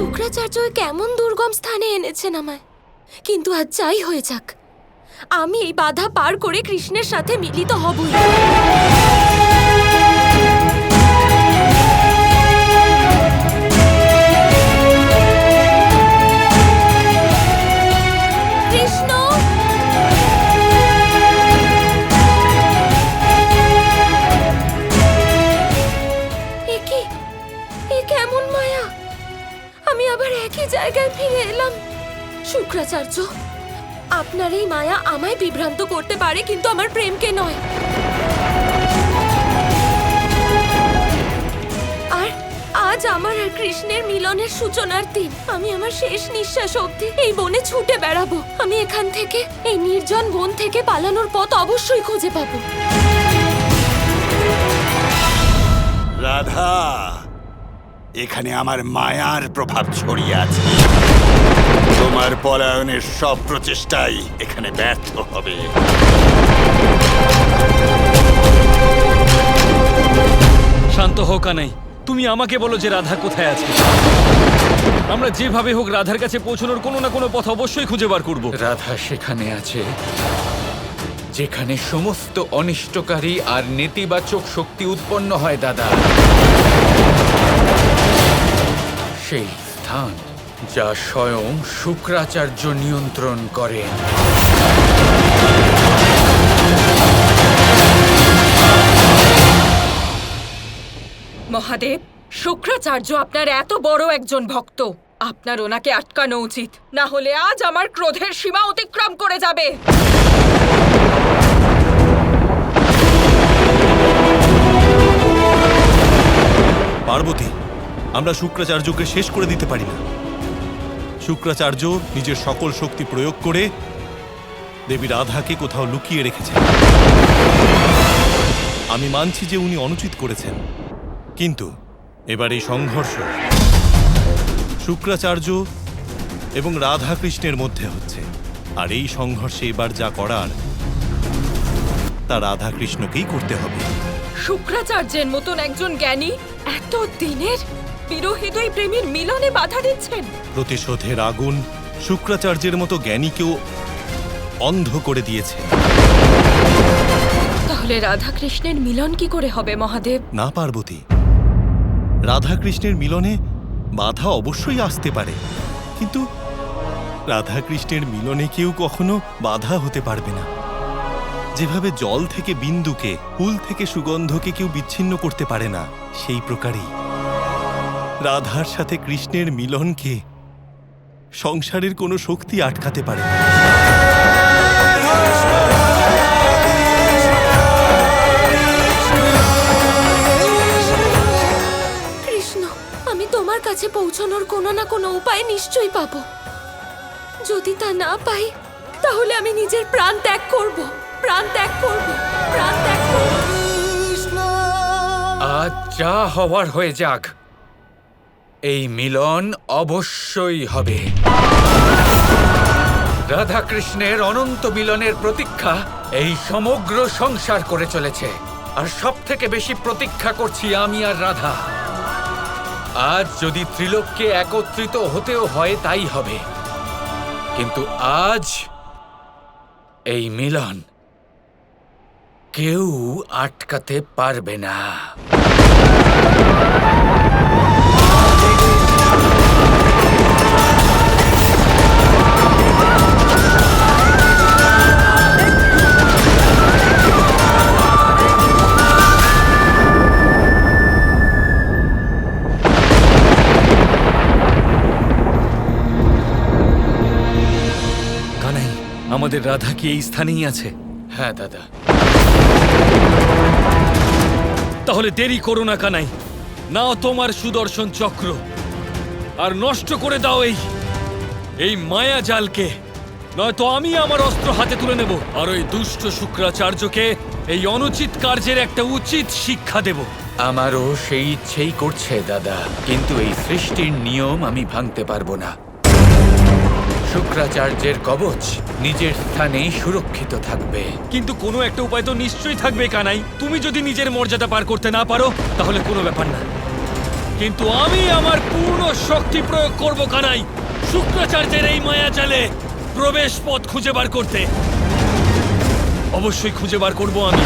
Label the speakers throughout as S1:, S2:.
S1: শুক্রাচার্য কেমন দুর্গম স্থানে এনেছেন আমায়, কিন্তু আজ যাই হয়ে যাক, আমি এই বাধা পার করে কৃষ্ণের সাথে মিলিত হবই। কৃষ্ণ, এ কেমন মায়া! আমি আবার একই জায়গায় ফিরে এলাম। শুক্রাচার্য, আপনার এই মায়া আমায় বিভ্রান্ত করতে পারে, কিন্তু আমার প্রেমকে নয়। আর আজ আমার আর কৃষ্ণের মিলনের সূচনার দিন। আমি আমার শেষ নিঃশ্বাস অবধি এই বনে ছুটে বেড়াবো। আমি এখান থেকে, এই নির্জন বন থেকে পালানোর পথ অবশ্যই খুঁজে পাবো।
S2: রাধা, এখানে আমার মায়ার প্রভাব ছড়িয়ে আছে। তোমার পলায়নের সব প্রচেষ্টাই এখানে ব্যর্থ হবে।
S3: শান্ত হও কানাই, তুমি আমাকে বলো যে রাধা কোথায় আছে। আমরা যেভাবে হোক রাধার কাছে পৌঁছানোর কোনো না কোনো পথ অবশ্যই খুঁজে বার করব।
S4: রাধা সেখানে আছে যেখানে সমস্ত অনিষ্টকারী আর নেতিবাচক শক্তি উৎপন্ন হয় দাদা। সেই স্থান যা স্বয়ং শুক্রাচার্য নিয়ন্ত্রণ করেন।
S5: মহাদেব, শুক্রাচার্য আপনার এত বড় একজন ভক্ত, আপনার ওনাকে আটকানো উচিত, না হলে আজ আমার ক্রোধের সীমা অতিক্রম করে যাবে।
S6: পার্বতী, আমরা শুক্রাচার্যকে শেষ করে দিতে পারি না। শুক্রাচার্য নিজের সকল শক্তি প্রয়োগ করে দেবী রাধাকে কোথাও লুকিয়ে রেখেছেন। আমি মানছি যে উনি অনুচিত করেছেন, কিন্তু এবার এই সংঘর্ষ শুক্রাচার্য এবং রাধা কৃষ্ণের মধ্যে হচ্ছে, আর এই সংঘর্ষে এবার যা করার তা রাধা কৃষ্ণকেই করতে হবে।
S5: শুক্রাচার্যের মতন একজন জ্ঞানী এত দিনের বিরোহিতই প্রেমীর মিলনে বাধা দিচ্ছেন।
S6: প্রতিশোধের আগুন শুক্রাচার্যের মতো জ্ঞানীকেও অন্ধ করে দিয়েছে।
S5: তাহলে রাধা কৃষ্ণের মিলন কি করে হবে মহাদেব?
S6: না পার্বতী, রাধা কৃষ্ণের মিলনে বাধা অবশ্যই আসতে পারে, কিন্তু রাধা কৃষ্ণের মিলনে কেউ কখনো বাধা হতে পারবে না। যেভাবে জল থেকে বিন্দুকে, ফুল থেকে সুগন্ধকে কেউ বিচ্ছিন্ন করতে পারে না, সেই প্রকারেই রাধার সাথে কৃষ্ণের মিলনকে সংসারের কোনো শক্তি আটকাতে পারে না।
S1: কৃষ্ণ, আমি তোমার কাছে পৌঁছানোর কোনো না কোনো উপায় নিশ্চয়ই পাবো। যদি তা না পাই, তাহলে আমি নিজের প্রাণ ত্যাগ করব। প্রাণ ত্যাগ করব, প্রাণ ত্যাগ করব।
S4: আজ যা হওয়ার হয়ে যাক, এই মিলন অবশ্যই হবে। রাধা কৃষ্ণের অনন্ত মিলনের প্রতীক্ষা এই সমগ্র সংসার করে চলেছে, আর সব থেকে বেশি প্রতীক্ষা করছি আমি আর রাধা। আজ যদি ত্রিলোককে একত্রিত হতেও হয় তাই হবে, কিন্তু আজ এই মিলন কেউ আটকাতে পারবে না।
S3: কানাই, আমাদের রাধা কি এই স্থানেই আছে?
S4: হ্যাঁ দাদা।
S3: তাহলে দেরি করো না কানাই, নাও তোমার সুদর্শন চক্র আর নষ্ট করে দাও এই মায়া জালকে, নয়তো আমি আমার অস্ত্র হাতে তুলে নেব আর ওই দুষ্ট শুক্রাচার্যকে এই অনুচিত কার্যের একটা উচিত শিক্ষা দেব।
S4: আমারও সেই ইচ্ছেই করছে দাদা, কিন্তু এই সৃষ্টির নিয়ম আমি ভাঙতে পারবো না। শুক্রাচার্যের কবচ নিজের স্থানেই সুরক্ষিত থাকবে।
S3: কিন্তু কোনো একটা উপায় তো নিশ্চয়ই থাকবে কানাই। তুমি যদি নিজের মর্যাদা পার করতে না পারো, তাহলে কোনো ব্যাপার না। কিন্তু আমি আমার পূর্ণ শক্তি প্রয়োগ করব কানাই শুক্রাচার্যের এই মায়াজালে প্রবেশ পথ খুঁজে বার করতে। অবশ্যই খুঁজে বার করব আমি।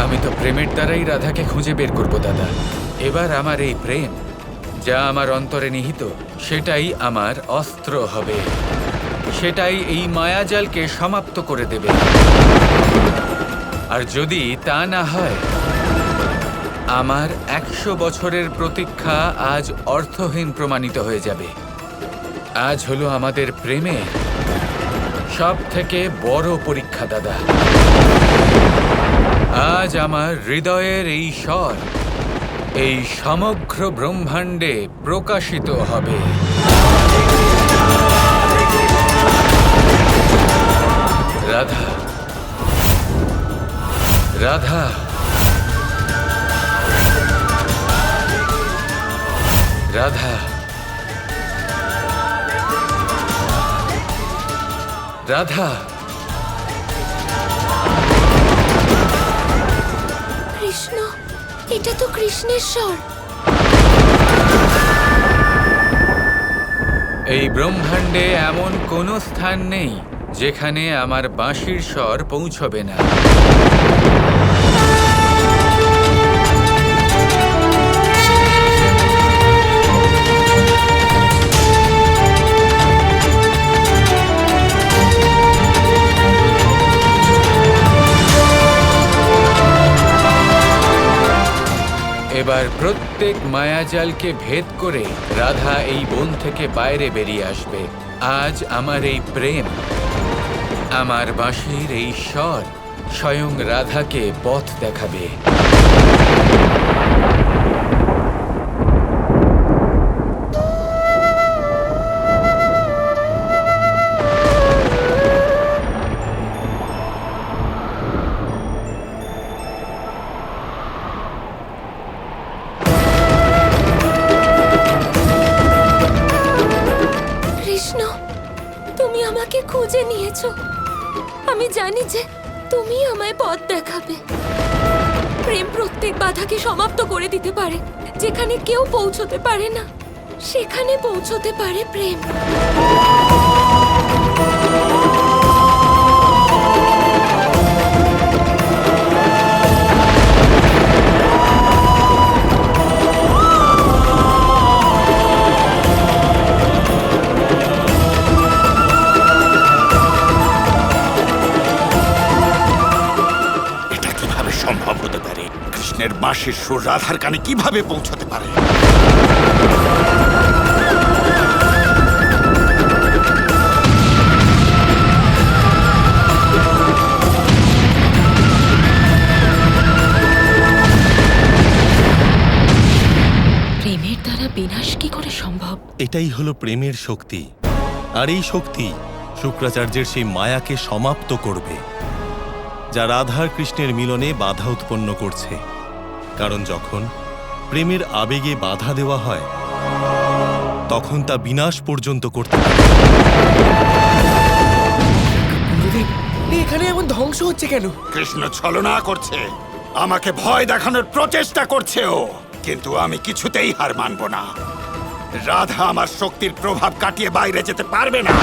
S4: আমি তো প্রেমের দ্বারাই রাধাকে খুঁজে বের করব দাদা। এবার আমার এই প্রেম, যা আমার অন্তরে নিহিত, সেটাই আমার অস্ত্র হবে। সেটাই এই মায়াজালকে সমাপ্ত করে দেবে। আর যদি তা না হয়, আমার 100 বছরের প্রতীক্ষা আজ অর্থহীন প্রমাণিত হয়ে যাবে। আজ হলো আমাদের প্রেমের সব থেকে বড় পরীক্ষা দাদা। আজ আমার হৃদয়ের এই স্বর এই সমগ্র ব্রহ্মাণ্ডে প্রকাশিত হবে। রাধা, রাধা, রাধা, রাধা।
S1: কৃষ্ণ, এটা তো কৃষ্ণের স্বর।
S4: এই ব্রহ্মাণ্ডে এমন কোনো স্থান নেই যেখানে আমার বাঁশির স্বর পৌঁছবে না। এবার প্রত্যেক মায়াজালকে ভেদ করে রাধা এই বন থেকে বাইরে বেরিয়ে আসবে। আজ আমার এই প্রেম, আমার বাঁশির এই স্বর স্বয়ং রাধাকে পথ দেখাবে।
S1: কৃষ্ণ, তুমি আমাকে খুঁজে নিয়েছো। আমি জানি যে তুমি আমায় পথ দেখাবে। প্রেম প্রত্যেক বাধাকে সমাপ্ত করে দিতে পারে। যেখানে কেউ পৌঁছতে পারে না, সেখানে পৌঁছতে পারে প্রেম।
S2: এটা কিভাবে সম্ভব হতে পারে? কৃষ্ণের বাঁশির সুর রাধার কানে কিভাবে পৌঁছতে পারে?
S1: প্রেমের দ্বারা বিনাশ কি করে সম্ভব?
S6: এটাই হলো প্রেমের শক্তি। আর এই শক্তি শুক্রাচার্যের সেই মায়াকে সমাপ্ত করবে, যা রাধার কৃষ্ণের মিলনে বাধা উৎপন্ন করছে। কারণ যখন প্রেমের আবেগে বাধা দেওয়া হয়, তখন তা বিনাশ পর্যন্ত করতে পারে।
S7: গুরুদেব, এখানে এমন ধ্বংস হচ্ছে কেন?
S2: কৃষ্ণ ছলনা করছে, আমাকে ভয় দেখানোর প্রচেষ্টা করছে ও। কিন্তু আমি কিছুতেই হার মানব না। রাধা আমার শক্তির প্রভাব কাটিয়ে বাইরে যেতে পারবে না।